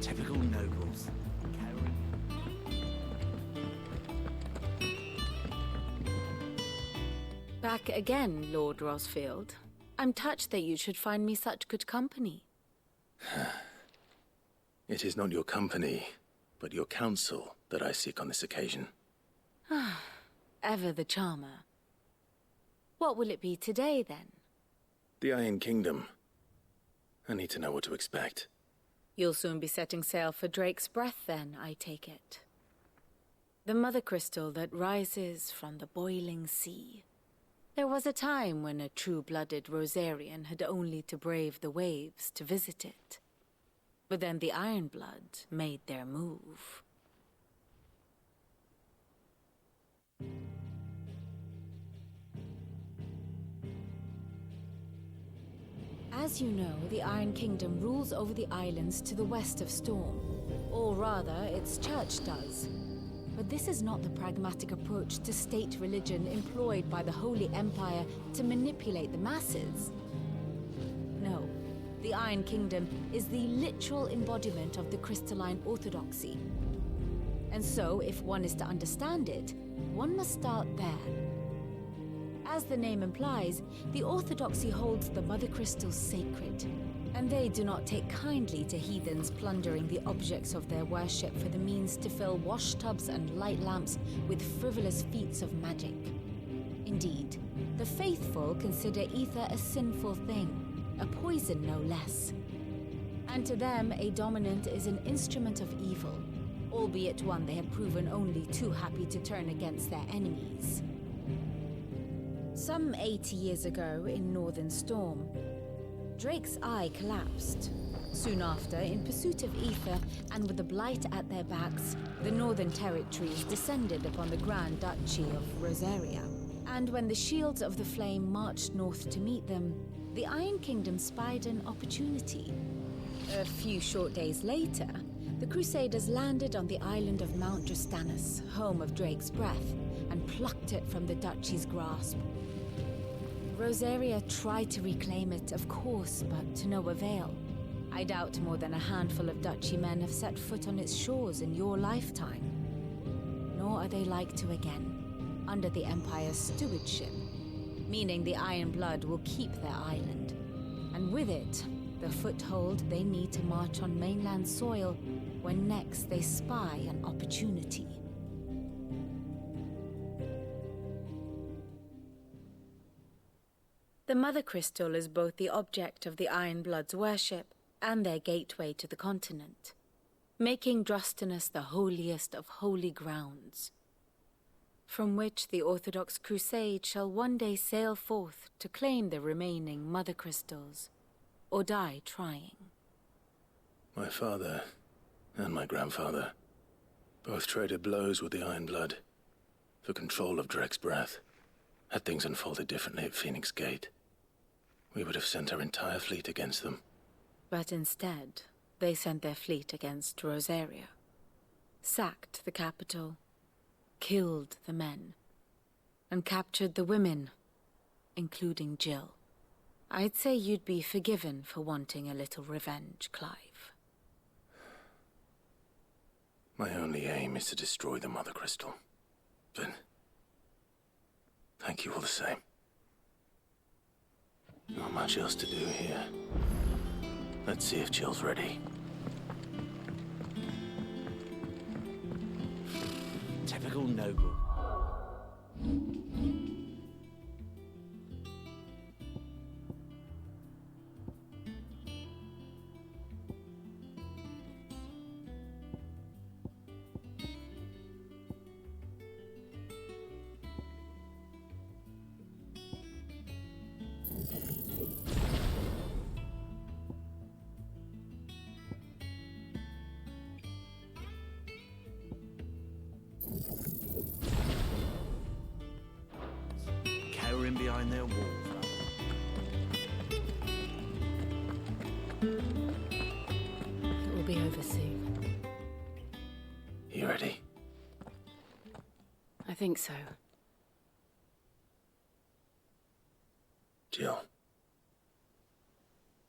Typical nobles. Back again, Lord Rosfield. I'm touched that you should find me such good company. It is not your company, but your counsel that I seek on this occasion. Ever the charmer. What will it be today, then? The Iron Kingdom. I need to know what to expect. You'll soon be setting sail for Drake's Breath, then, I take it. The mother crystal that rises from the boiling sea. There was a time when a true-blooded Rosarian had only to brave the waves to visit it. But then the Ironblood made their move. As you know, the Iron Kingdom rules over the islands to the west of Storm. Or rather, its church does. But this is not the pragmatic approach to state religion employed by the Holy Empire to manipulate the masses. No, the Iron Kingdom is the literal embodiment of the crystalline orthodoxy. And so, if one is to understand it, one must start there. As the name implies, the orthodoxy holds the Mother Crystals sacred, and they do not take kindly to heathens plundering the objects of their worship for the means to fill washtubs and light lamps with frivolous feats of magic. Indeed, the faithful consider ether a sinful thing, a poison no less. And to them, a dominant is an instrument of evil, albeit one they have proven only too happy to turn against their enemies. Some 80 years ago in Northern Storm, Drake's eye collapsed. Soon after, in pursuit of ether and with the blight at their backs, the Northern Territories descended upon the Grand Duchy of Rosaria. And when the Shields of the Flame marched north to meet them, the Iron Kingdom spied an opportunity. A few short days later, the Crusaders landed on the island of Mount Drastanus, home of Drake's Breath, and plucked it from the Duchy's grasp. Rosaria tried to reclaim it, of course, but to no avail. I doubt more than a handful of Duchy men have set foot on its shores in your lifetime. Nor are they like to again, under the Empire's stewardship, meaning the Iron Blood will keep their island, and with it, the foothold they need to march on mainland soil when next they spy an opportunity. The Mother Crystal is both the object of the Iron Blood's worship and their gateway to the continent, making Drastanus the holiest of holy grounds, from which the Orthodox Crusade shall one day sail forth to claim the remaining Mother Crystals, or die trying. My father and my grandfather both traded blows with the Iron Blood for control of Drake's Breath. Had things unfolded differently at Phoenix Gate, we would have sent our entire fleet against them. But instead, they sent their fleet against Rosaria, sacked the capital, killed the men, and captured the women, including Jill. I'd say you'd be forgiven for wanting a little revenge, Clive. My only aim is to destroy the Mother Crystal. But thank you all the same. Not much else to do here. Let's see if Jill's ready. Typical noble. Cowering behind their walls. It will be over soon. You ready? I think so. Jill,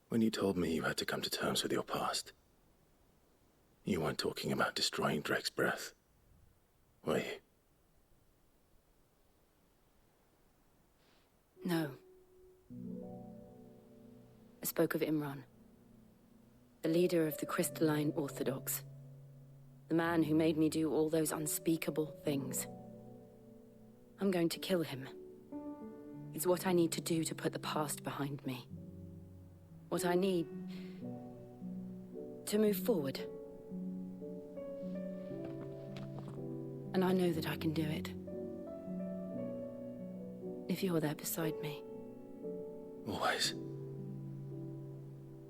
when you told me you had to come to terms with your past, You weren't talking about destroying Drake's breath, were you? No. I spoke of Imran, the leader of the Crystalline Orthodox. The man who made me do all those unspeakable things. I'm going to kill him. It's what I need to do to put the past behind me. What I need to move forward. And I know that I can do it. If you're there beside me. Always.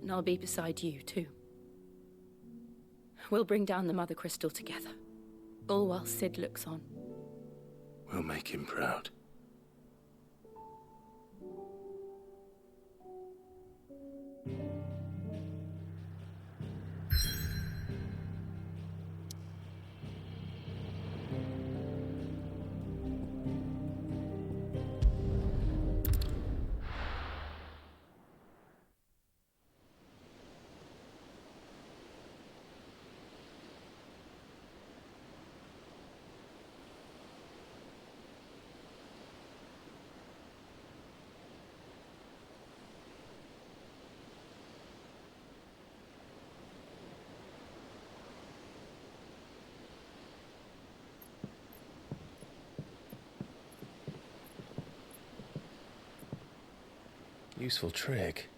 And I'll be beside you, too. We'll bring down the Mother Crystal together. All while Sid looks on. We'll make him proud. Useful trick.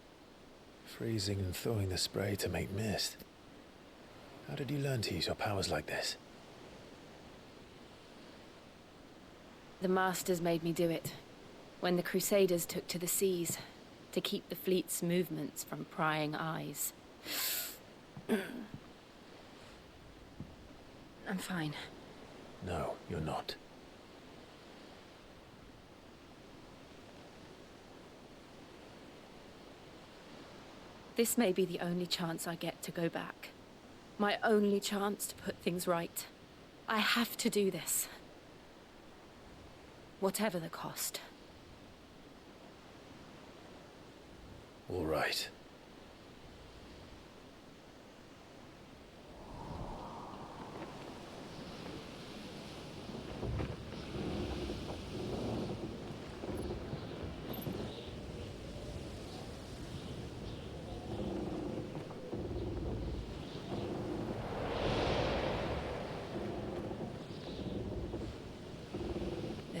Freezing and thawing the spray to make mist. How did you learn to use your powers like this? The Masters made me do it. When the Crusaders took to the seas, to keep the fleet's movements from prying eyes. I'm fine. No, you're not. This may be the only chance I get to go back. My only chance to put things right. I have to do this. Whatever the cost. All right.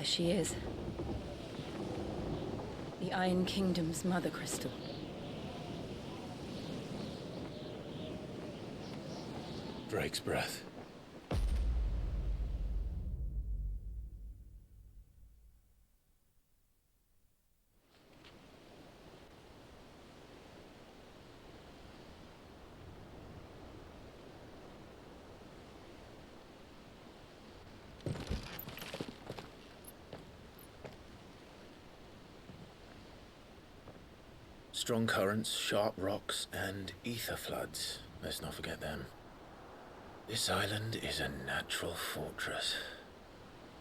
She is. The Iron Kingdom's Mother Crystal. Drake's breath. Strong currents, sharp rocks, and ether floods. Let's not forget them. This island is a natural fortress.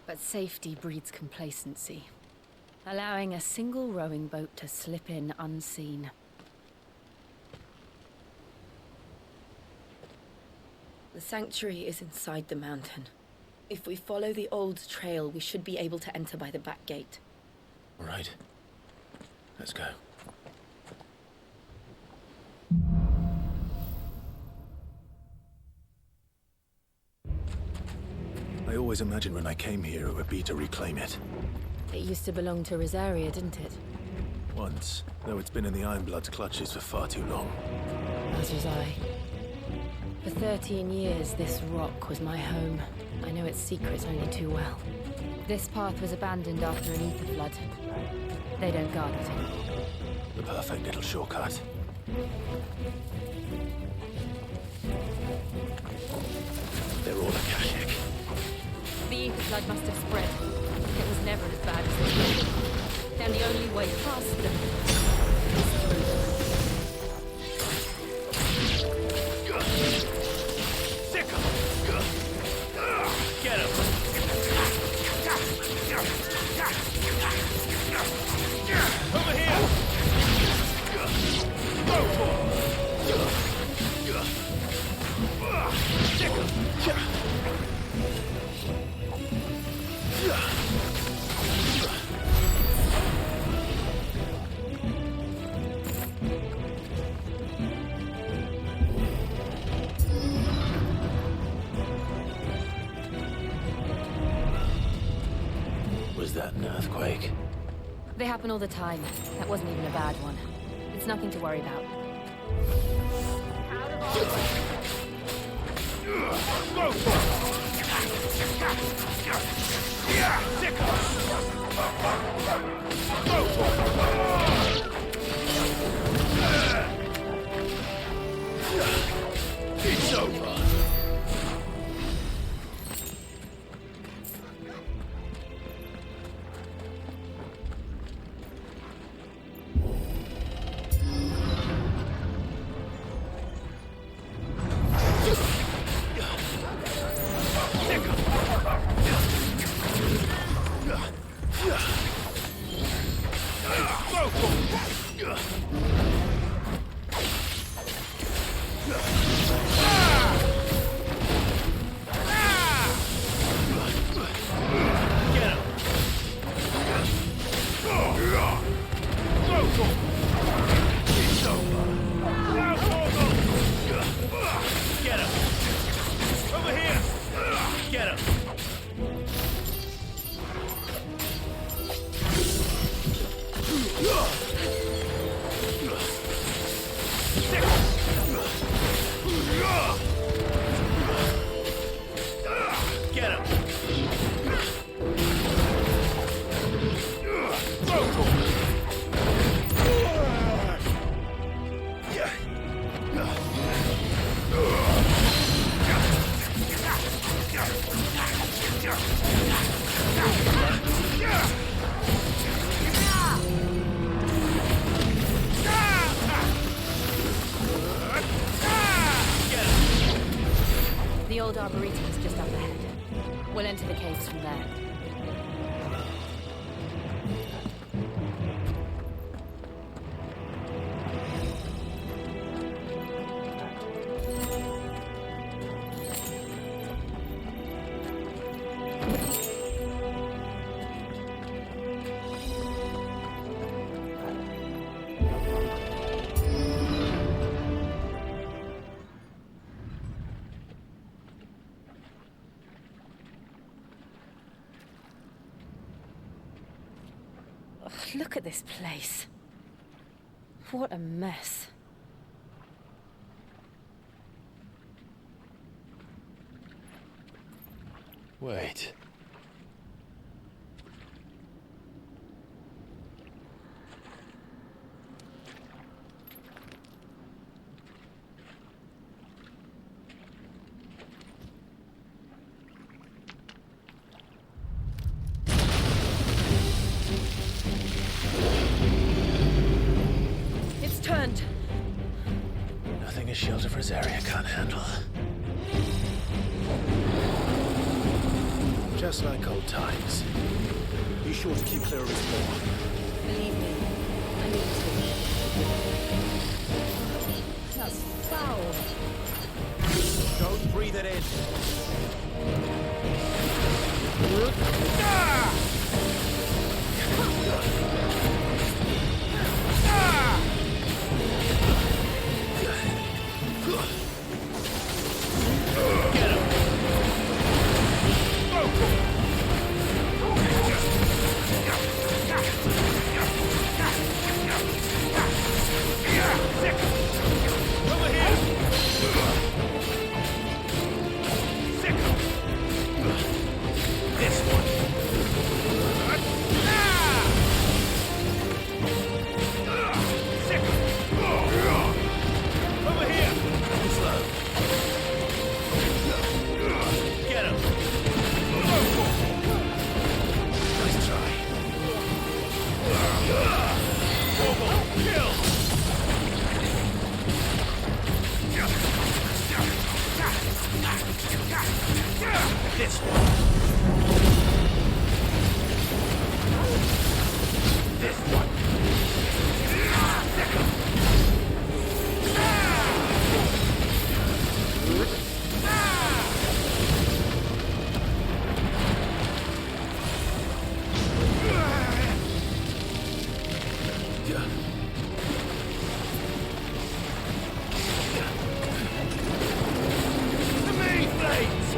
But safety breeds complacency, allowing a single rowing boat to slip in unseen. The sanctuary is inside the mountain. If we follow the old trail, we should be able to enter by the back gate. All right. Let's go. I always imagined when I came here it would be to reclaim it. It used to belong to Rosaria, didn't it? Once, though it's been in the Ironblood's clutches for far too long. As was I. For 13 years, this rock was my home. I know its secrets only too well. This path was abandoned after an ether flood. They don't guard it anymore. The perfect little shortcut. They're all Akashic. The ether flood must have spread. It was never as bad as this. And the only way past them is through them. Sick of them! Get him! Over here! Go for it! quake. They happen all the time. That wasn't even a bad one. It's nothing to worry about. It's over. The old arboretum is just up ahead. We'll enter the caves from there. Look at this place. What a mess. Wait. It's turned. Nothing a shelter for his area can't handle. Just like old times. Be sure to keep clear of his paw. Believe me, I need to. That's foul. Don't breathe it in. This one. This one. The main blades!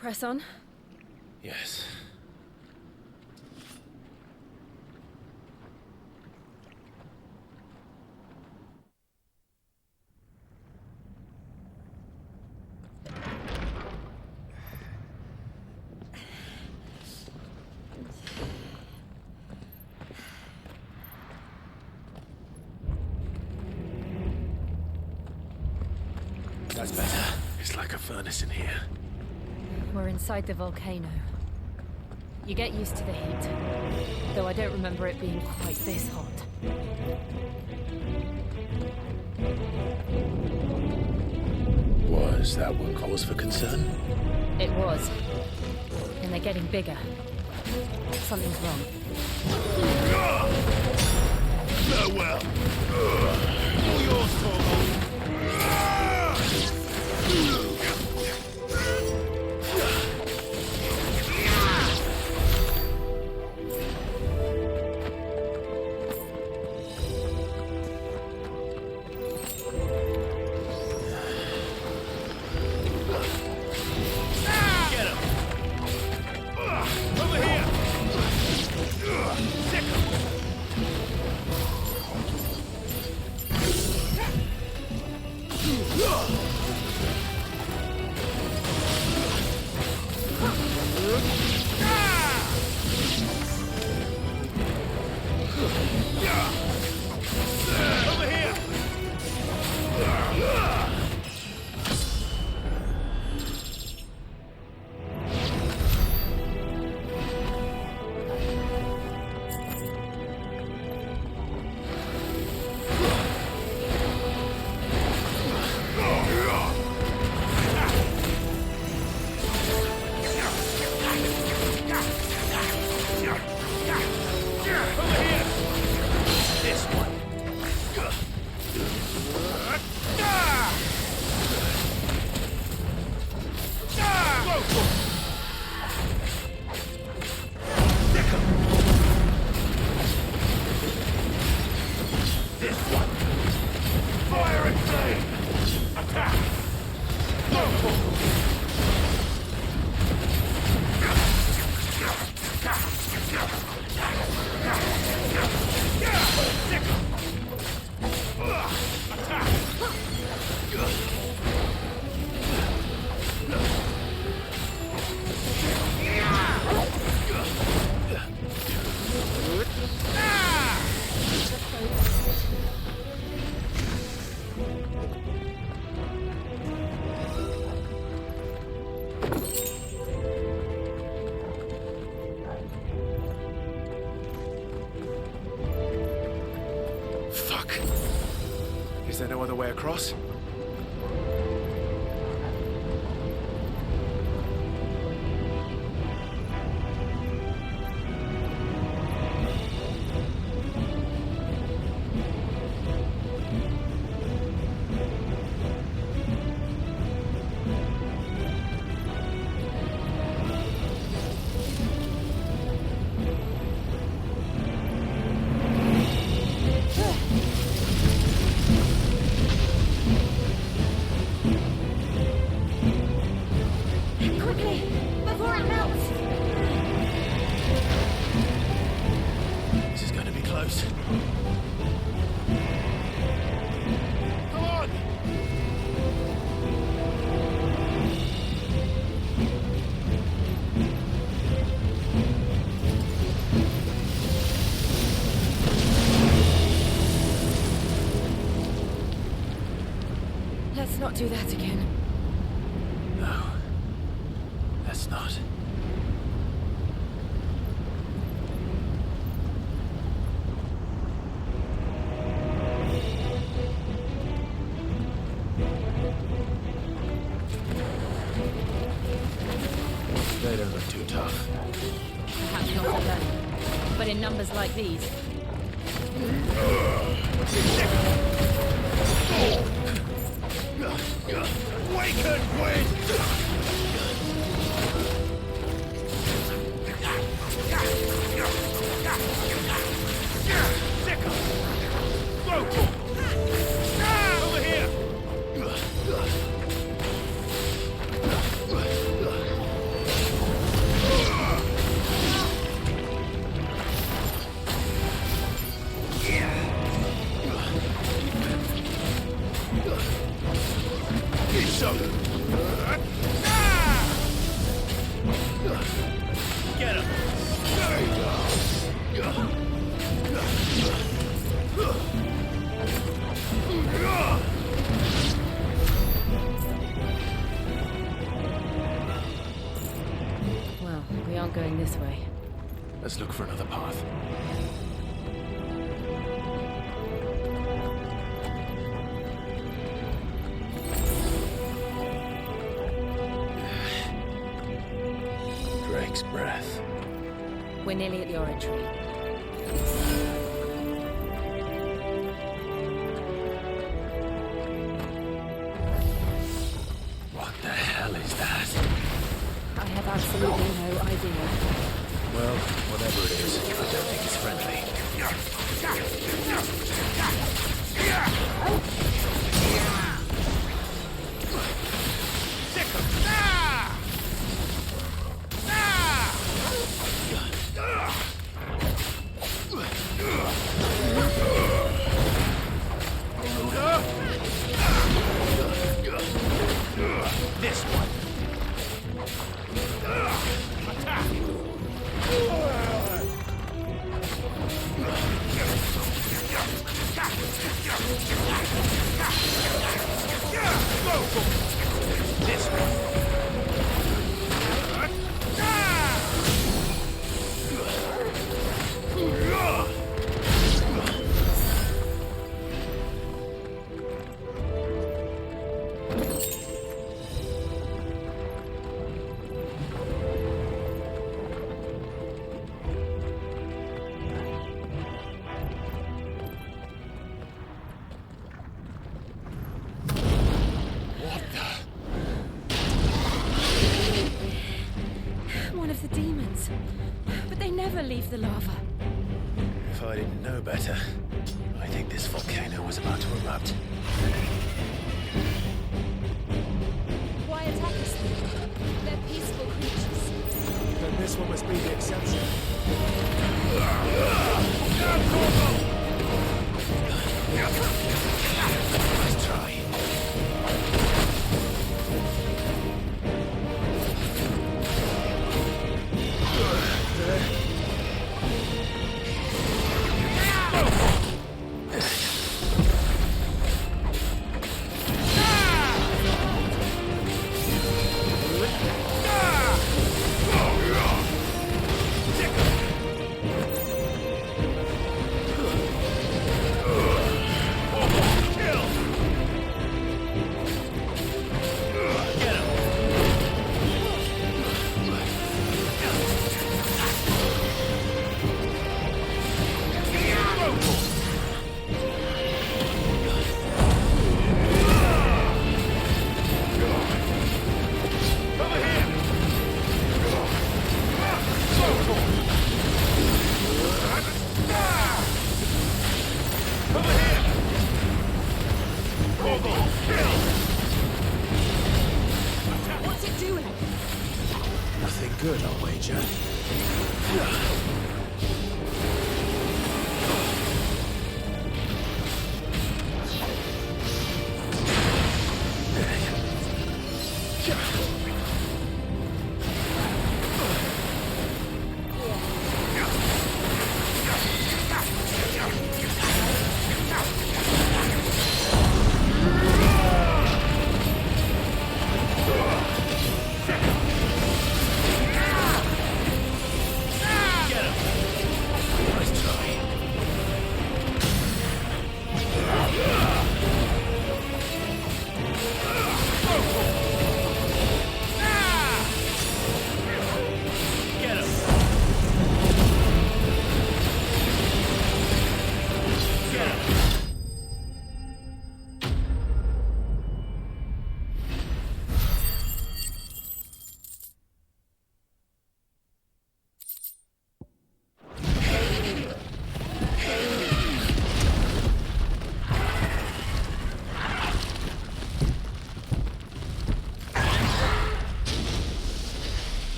Press on. Yes. That's better. It's like a furnace in here. We're inside the volcano. You get used to the heat, though I don't remember it being quite this hot. Was that what cause for concern? It was. And they're getting bigger. Something's wrong. Farewell. All yours, Torvald. Is there no other way across? Let's not do that again. No. Let's not. They don't look too tough. Perhaps not alone, but in numbers like these. Awaken, wind! Over here! Get some. Ah! Get him. There you go. Well, we aren't going this way. Let's look for another path. Drake's breath. We're nearly at the oratory. What the hell is that? I have absolutely no idea. Well, whatever it is, I don't think it's friendly. Sick 'em. Ah! Ah! This one. Attack! This one. One of the demons. But they never leave the lava. If I didn't know better, I think this volcano was about to erupt. Why attack us then? They're peaceful creatures. Then this one must be the exception. Let's try. What's it doing? Nothing good, I'll wager.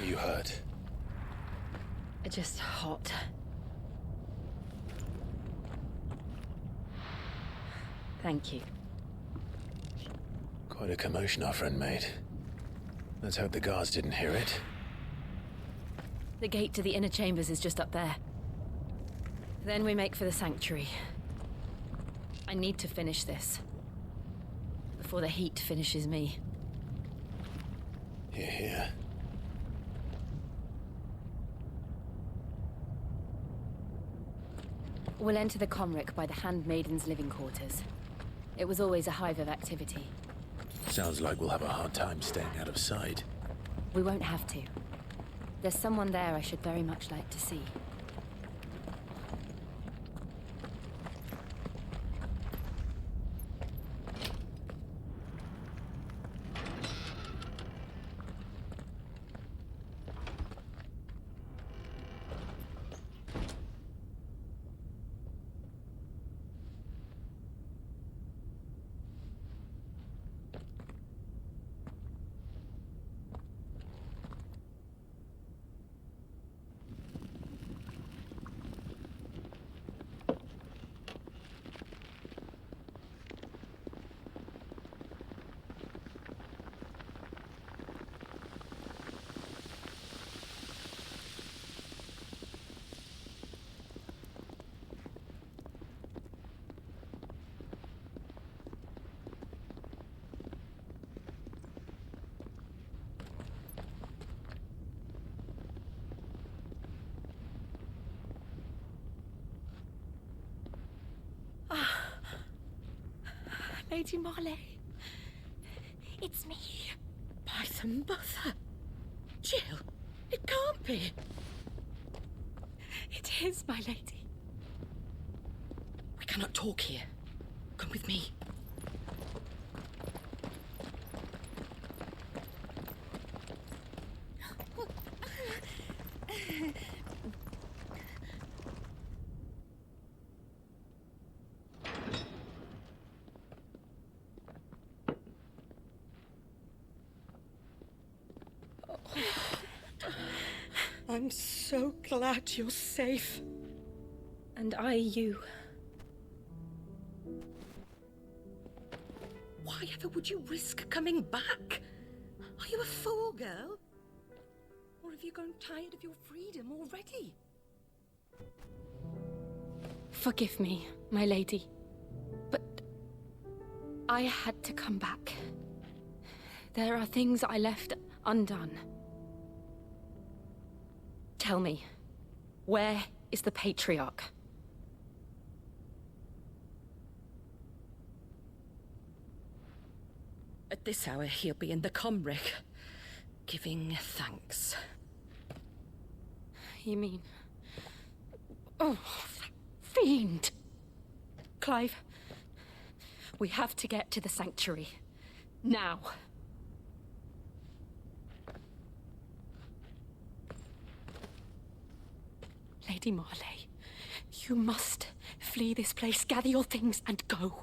You hurt. Just hot. Thank you. Quite a commotion our friend made. Let's hope the guards didn't hear it. The gate to the inner chambers is just up there. Then we make for the sanctuary. I need to finish this. Before the heat finishes me. Hear, hear. We'll enter the Comric by the Handmaiden's living quarters. It was always a hive of activity. Sounds like we'll have a hard time staying out of sight. We won't have to. There's someone there I should very much like to see. Lady Marley, it's me. By the mother! Jill, it can't be. It is, my lady. We cannot talk here. Come with me. I'm so glad you're safe. And I you. Why ever would you risk coming back? Are you a fool, girl? Or have you grown tired of your freedom already? Forgive me, my lady. But I had to come back. There are things I left undone. Tell me, where is the Patriarch? At this hour, he'll be in the Comric, giving thanks. You mean... Oh, that fiend! Clive, we have to get to the sanctuary. Now. Lady Marley, you must flee this place, gather your things, and go.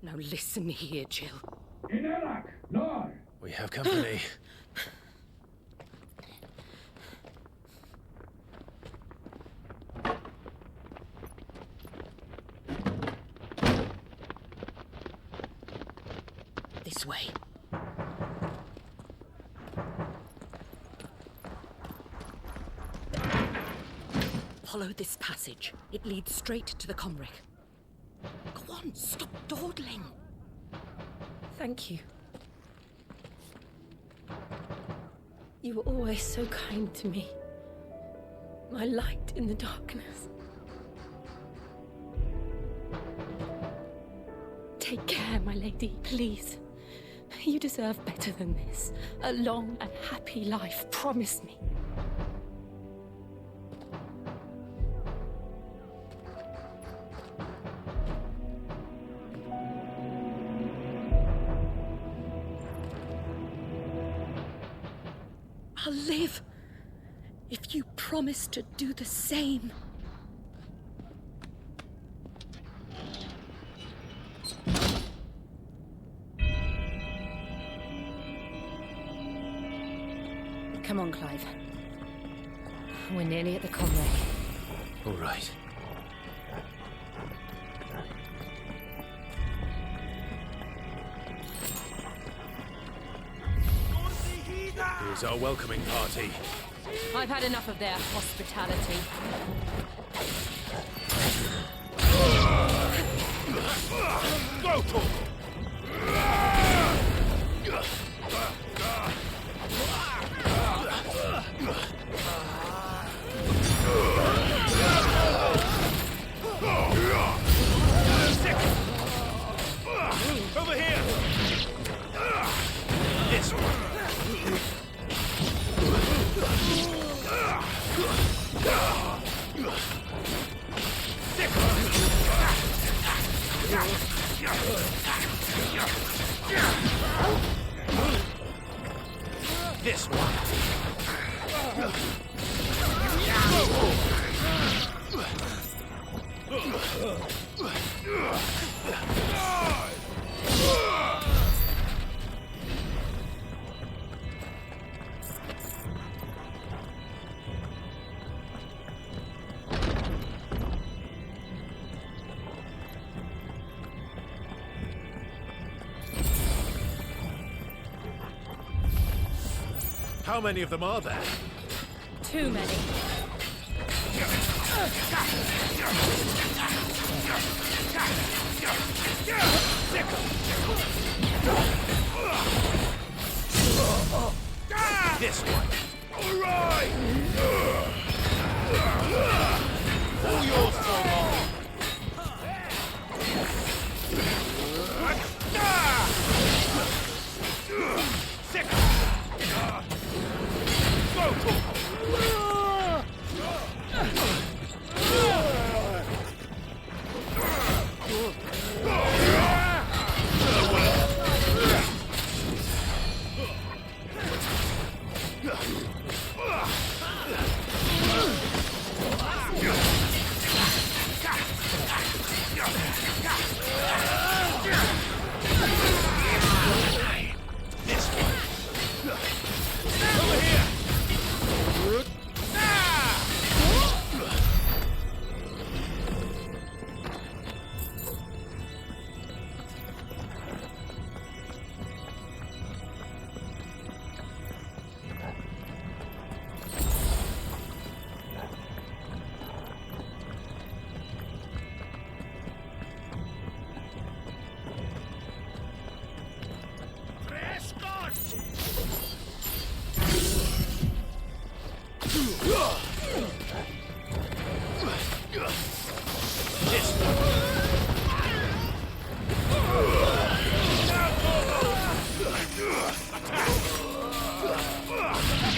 Now listen here, Jill. We have company. This way. Follow this passage. It leads straight to the Comric. Go on, stop dawdling. Thank you. You were always so kind to me. My light in the darkness. Take care, my lady, please. You deserve better than this. A long and happy life, promise me. I'll live if you promise to do the same. Come on, Clive. We're nearly at the Comric. All right. is our welcoming party. I've had enough of their hospitality. Go to him! Over here! This one! This one! How many of them are there? Too many. This one. All right. All yours for long. Sick. Go to this one. Over here.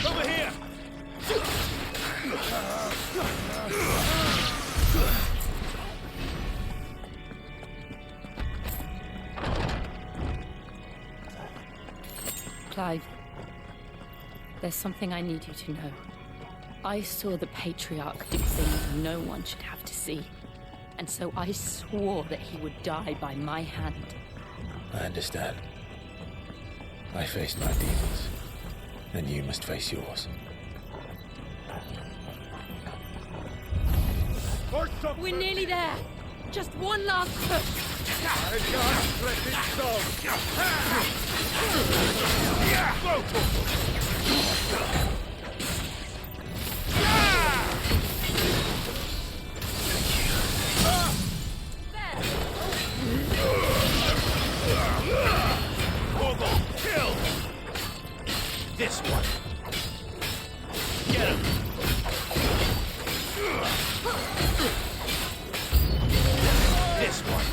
Over here! Clive, there's something I need you to know. I saw the Patriarch do things no one should have to see. And so I swore that he would die by my hand. I understand. I faced my demons, and you must face yours. We're nearly there. Just one last push. I can't let it go! Kill! This one! Get him! This one!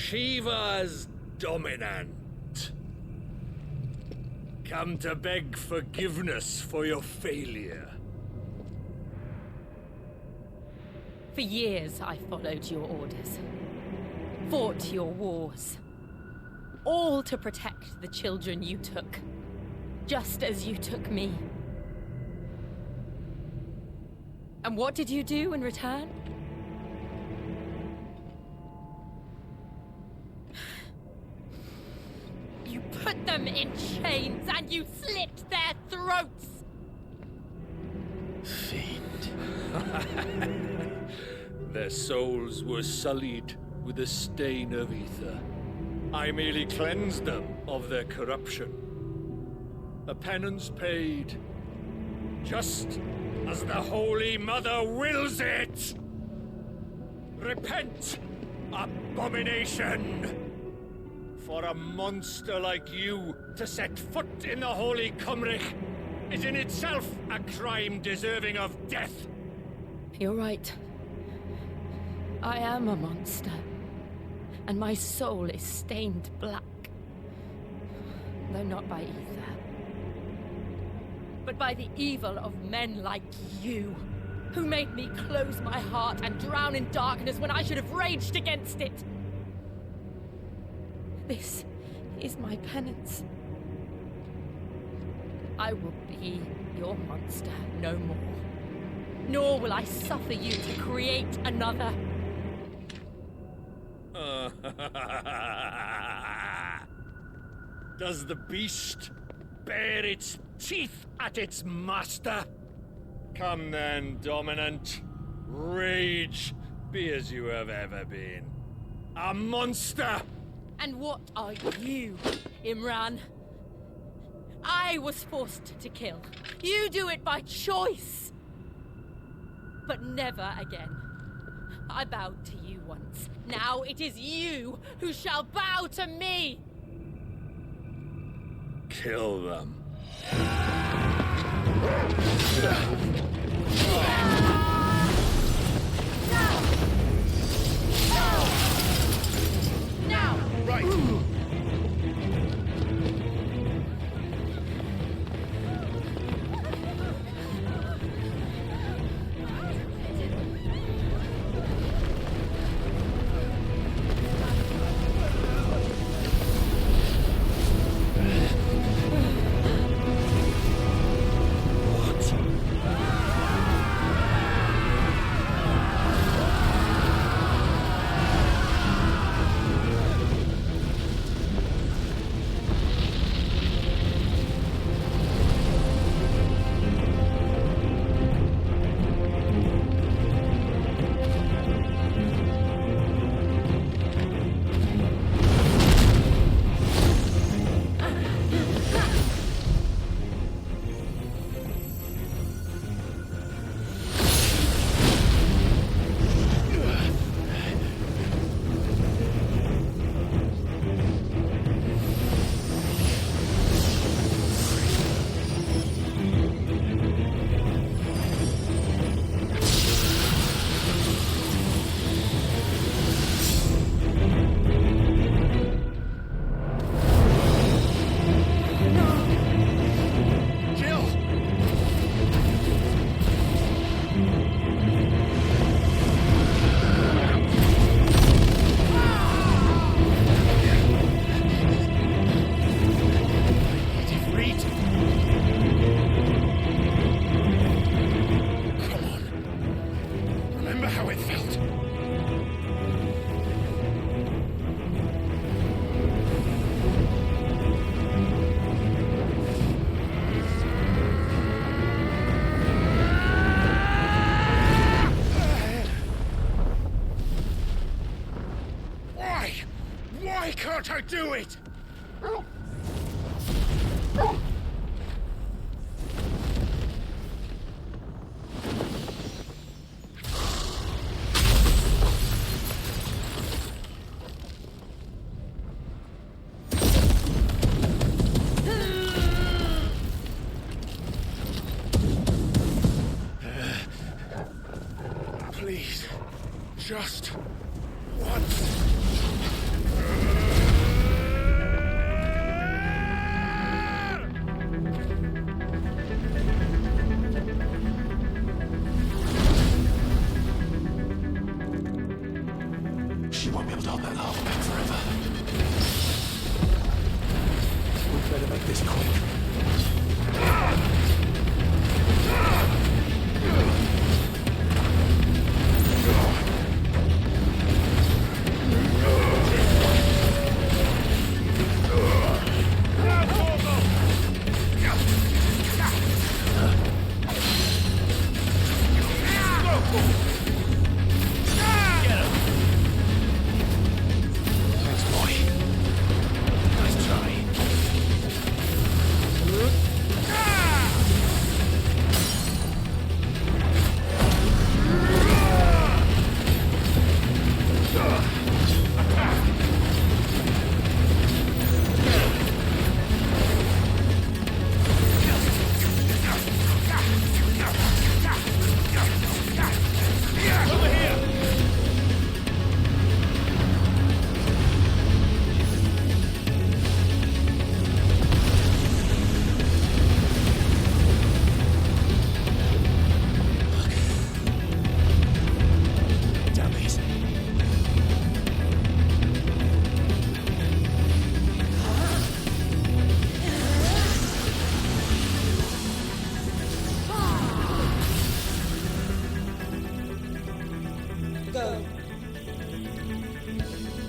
Shiva's dominant. Come to beg forgiveness for your failure. For years, I followed your orders, fought your wars, all to protect the children you took, just as you took me. And what did you do in return? You put them in chains and you slit their throats! Fiend. Their souls were sullied with a stain of ether. I merely cleansed them of their corruption. A penance paid, just as the Holy Mother wills it! Repent, abomination! For a monster like you to set foot in the Holy Cymric is in itself a crime deserving of death. You're right. I am a monster. And my soul is stained black. Though not by ether. But by the evil of men like you, who made me close my heart and drown in darkness when I should have raged against it. This is my penance. I will be your monster no more. Nor will I suffer you to create another. Does the beast bare its teeth at its master? Come then, dominant. Rage, be as you have ever been. A monster! And what are you, Imran? I was forced to kill. You do it by choice. But never again. I bowed to you once. Now it is you who shall bow to me! Kill them. Now! Right! Why can't I do it? Please, just once. She won't be able to hold that laugh back forever. We'd better make this quick.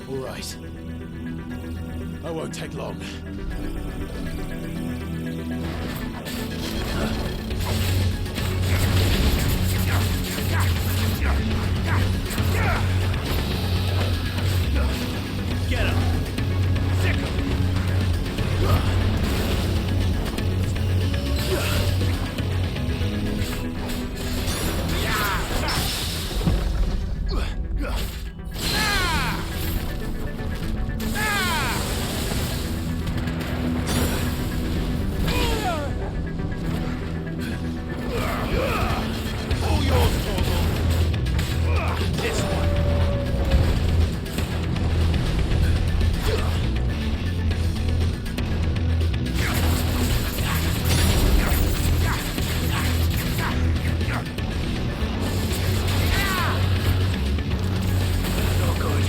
All right. I won't take long. Get him! Sick him! All yours, Torgal! This one! No good.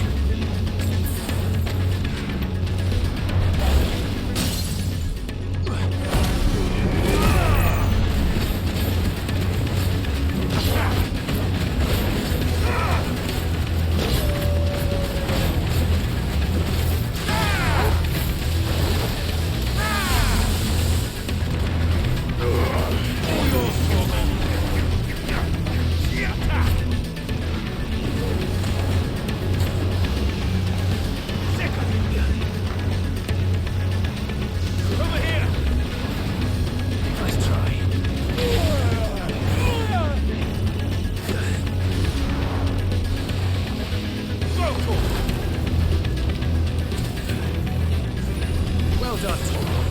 Well done, Torgal.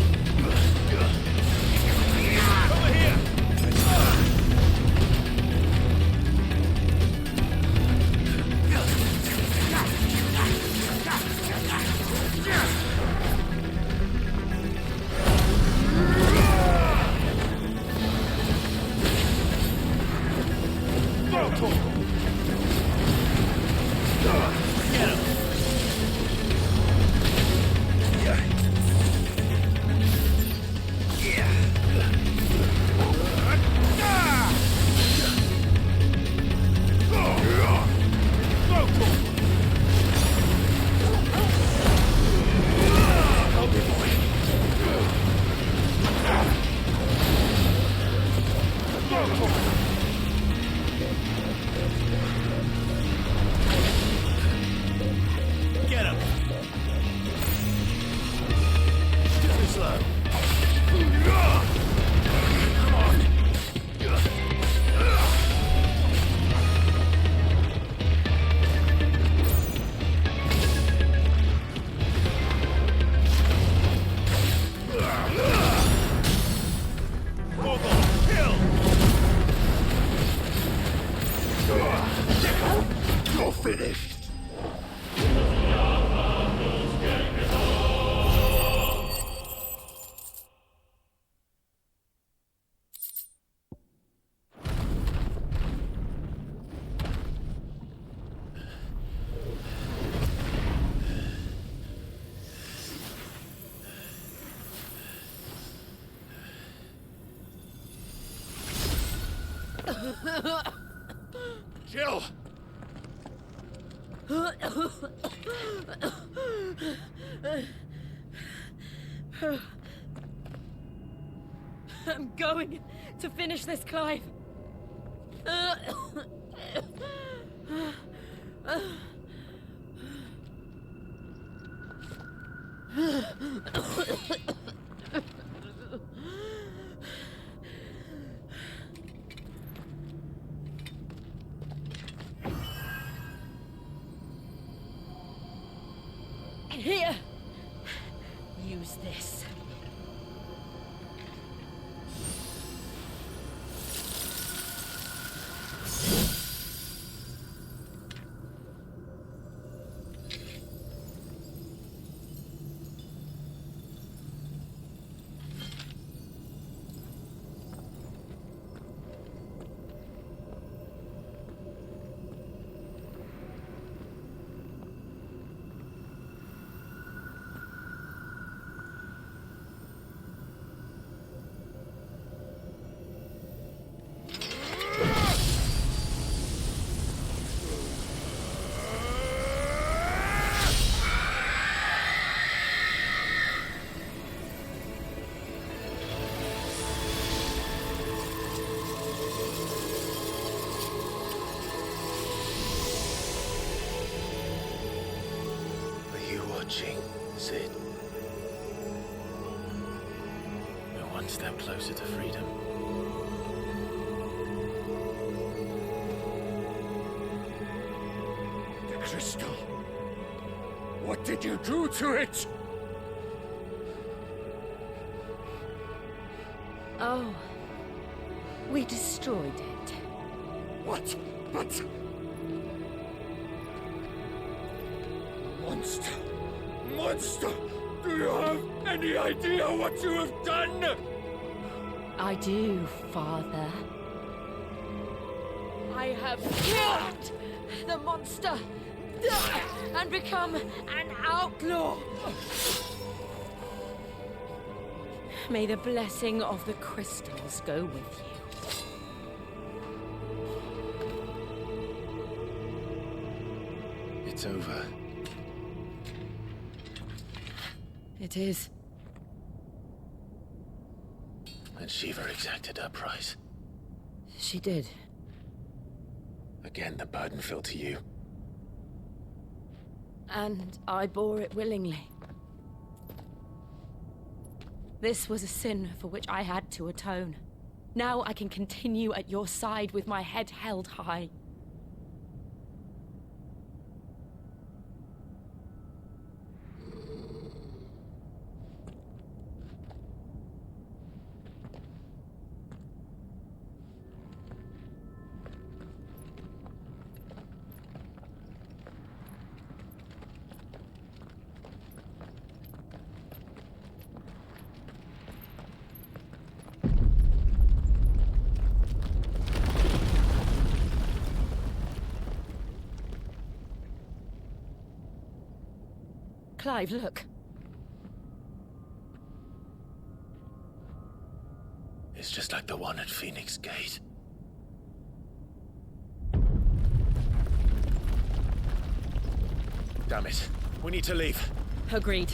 Over here! Go, Torgal! Get him! Get him! Too slow. Come on. Torgal, kill! You're finished. Jill! I'm going to finish this, Clive. Here. Use this. Sid. We're one step closer to freedom. The crystal. What did you do to it? Oh. We destroyed it. What? But... Monster! Monster! Do you have any idea what you have done? I do, Father. I have killed the monster and become an outlaw. May the blessing of the crystals go with you. It's over. It is. And Shiva exacted her price. She did. Again, the burden fell to you. And I bore it willingly. This was a sin for which I had to atone. Now I can continue at your side with my head held high. Clive, look. It's just like the one at Phoenix Gate. Damn it. We need to leave. Agreed.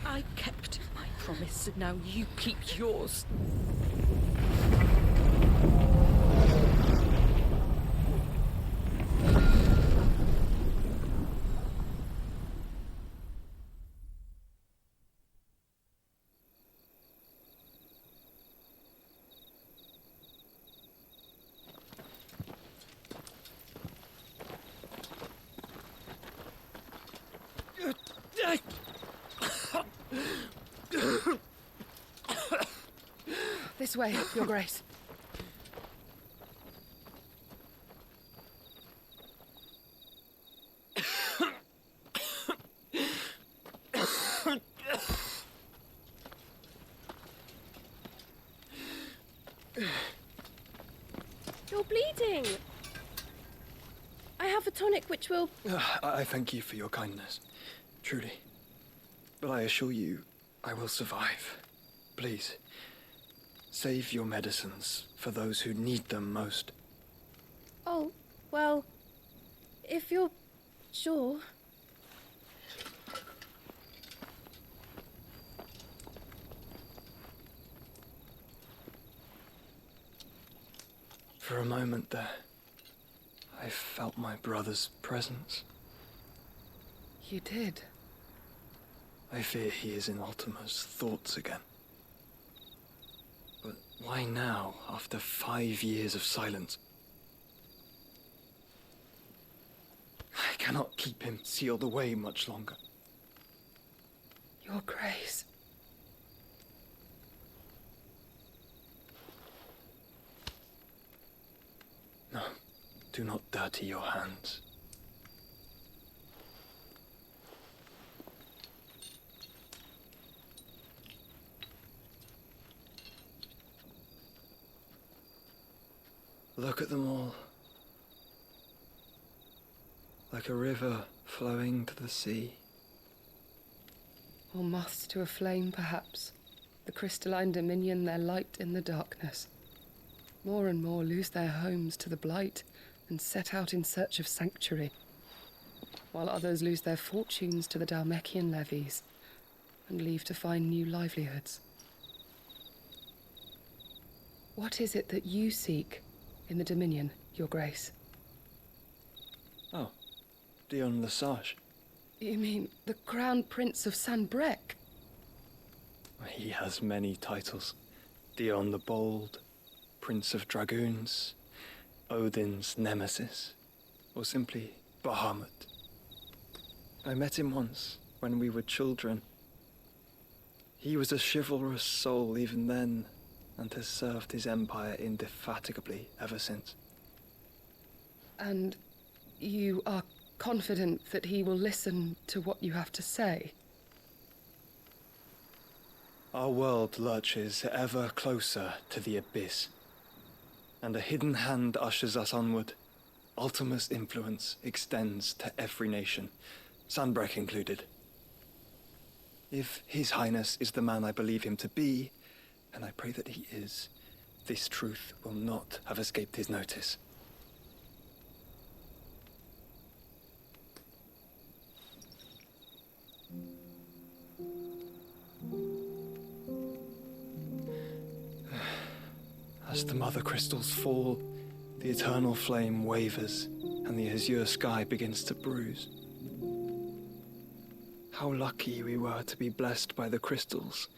I kept my promise, and now you keep yours. This way, Your Grace. You're bleeding. I have a tonic which will... I thank you for your kindness, truly. But I assure you, I will survive. Please, save your medicines for those who need them most. Oh, well, if you're sure. For a moment there, I felt my brother's presence. You did. I fear he is in Ultima's thoughts again. But why now, after 5 years of silence? I cannot keep him sealed away much longer. Your Grace. No, do not dirty your hands. Look at them all. Like a river flowing to the sea. Or moths to a flame, perhaps. The crystalline dominion their light in the darkness. More and more lose their homes to the blight and set out in search of sanctuary, while others lose their fortunes to the Dhalmekian levies and leave to find new livelihoods. What is it that you seek in the Dominion, Your Grace? Oh, Dion Lesage. You mean the Crown Prince of Sanbreque? He has many titles. Dion the Bold, Prince of Dragoons, Odin's Nemesis, or simply Bahamut. I met him once, when we were children. He was a chivalrous soul even then, and has served his empire indefatigably ever since. And you are confident that he will listen to what you have to say? Our world lurches ever closer to the abyss, and a hidden hand ushers us onward. Ultima's influence extends to every nation, Sanbreque included. If His Highness is the man I believe him to be, and I pray that he is, this truth will not have escaped his notice. As the mother crystals fall, the eternal flame wavers, and the azure sky begins to bruise. How lucky we were to be blessed by the crystals,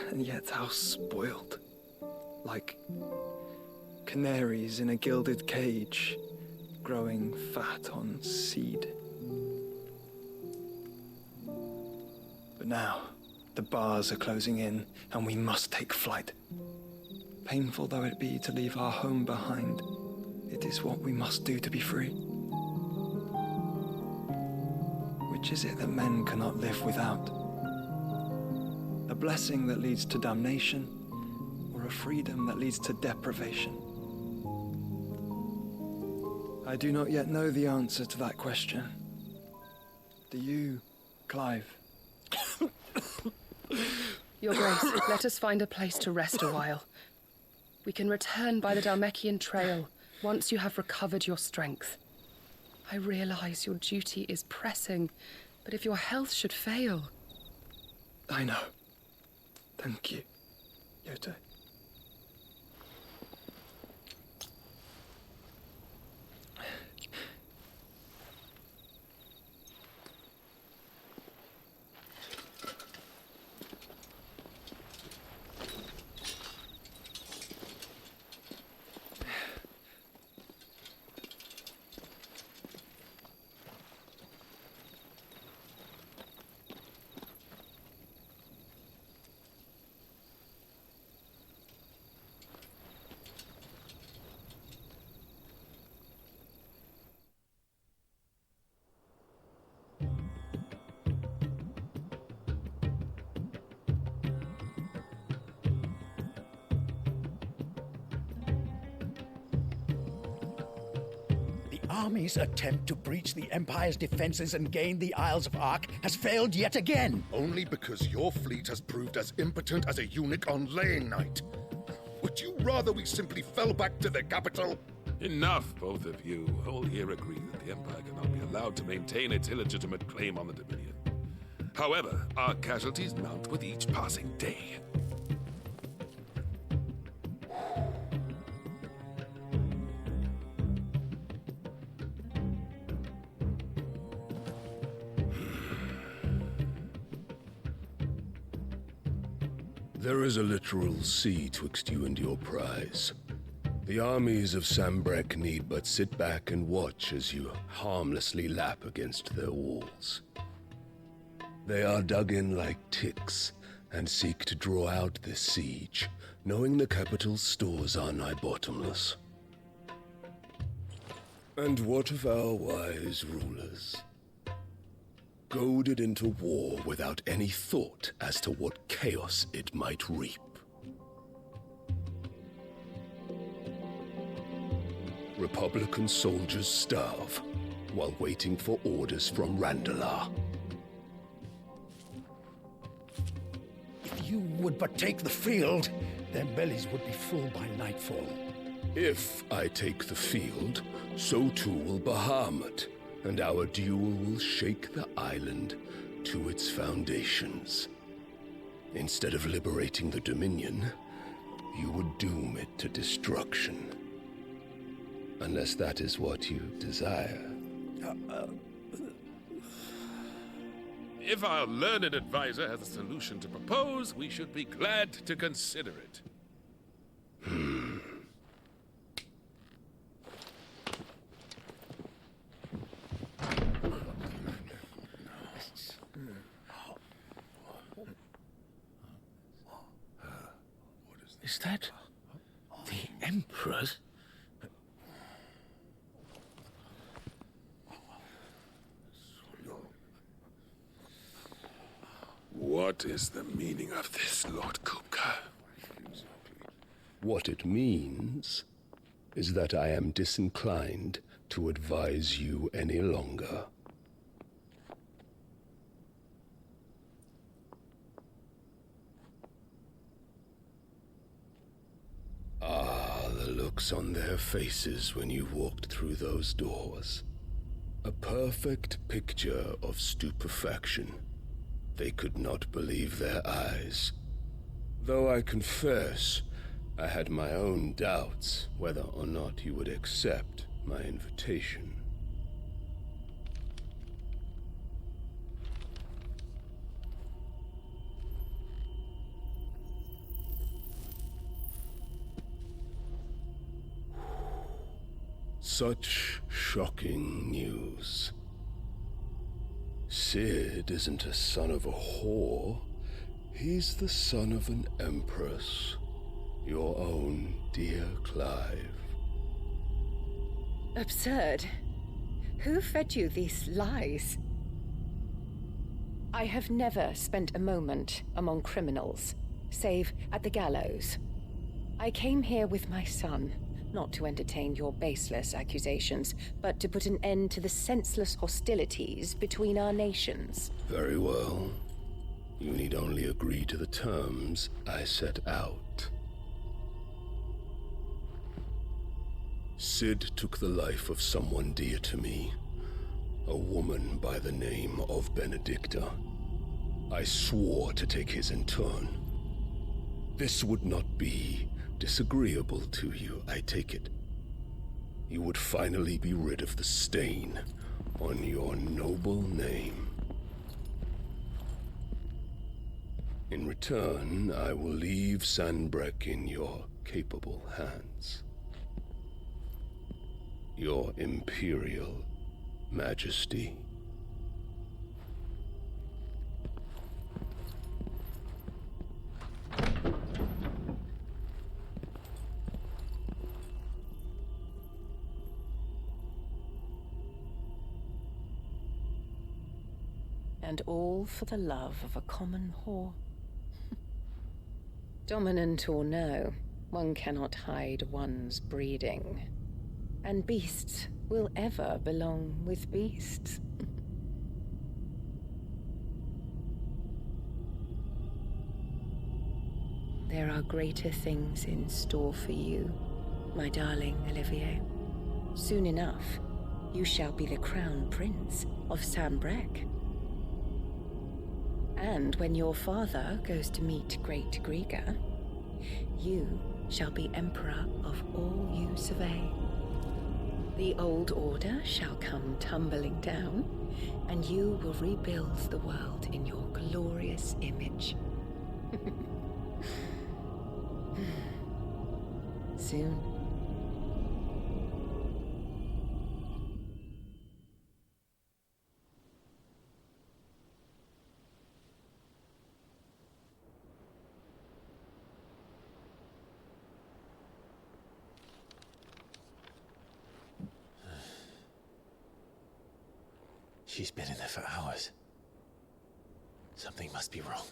and yet how spoiled. Like canaries in a gilded cage, growing fat on seed. But now, the bars are closing in, and we must take flight. Painful though it be to leave our home behind, it is what we must do to be free. Which is it that men cannot live without? A blessing that leads to damnation, or a freedom that leads to deprivation? I do not yet know the answer to that question. Do you, Clive? Your Grace, let us find a place to rest a while. We can return by the Dhalmekian trail once you have recovered your strength. I realize your duty is pressing, but if your health should fail... I know. Thank you, Yote. army's attempt to breach the Empire's defenses and gain the Isles of Ark has failed yet again. Only because your fleet has proved as impotent as a eunuch on laying night. Would you rather we simply fell back to the capital? Enough, both of you. All here agree that the Empire cannot be allowed to maintain its illegitimate claim on the Dominion. However, our casualties mount with each passing day. There is a literal sea twixt you and your prize. The armies of Sambrek need but sit back and watch as you harmlessly lap against their walls. They are dug in like ticks and seek to draw out this siege, knowing the capital's stores are nigh bottomless. And what of our wise rulers? Goaded into war without any thought as to what chaos it might reap. Republican soldiers starve while waiting for orders from Randalar. If you would but take the field, their bellies would be full by nightfall. If I take the field, so too will Bahamut, and our duel will shake the island to its foundations. Instead of liberating the Dominion, you would doom it to destruction. Unless that is what you desire. If our learned advisor has a solution to propose, we should be glad to consider it. Is that the Emperor's? What is the meaning of this, Lord Kupka? What it means is that I am disinclined to advise you any longer. Ah, the looks on their faces when you walked through those doors. A perfect picture of stupefaction. They could not believe their eyes. Though I confess, I had my own doubts whether or not you would accept my invitation. Such shocking news. Sid isn't a son of a whore. He's the son of an empress. Your own dear Clive. Absurd. Who fed you these lies? I have never spent a moment among criminals, save at the gallows. I came here with my son, not to entertain your baseless accusations, but to put an end to the senseless hostilities between our nations. Very well. You need only agree to the terms I set out. Sid took the life of someone dear to me, a woman by the name of Benedicta. I swore to take his in turn. This would not be disagreeable to you, I take it. You would finally be rid of the stain on your noble name. In return, I will leave Sanbrek in your capable hands. Your Imperial Majesty. And all for the love of a common whore. Dominant or no, one cannot hide one's breeding. And beasts will ever belong with beasts. There are greater things in store for you, my darling Olivier. Soon enough, you shall be the crown prince of Sambrec. And when your father goes to meet Great Griga, you shall be emperor of all you survey. The old order shall come tumbling down, and you will rebuild the world in your glorious image. Soon. She's been in there for hours. Something must be wrong.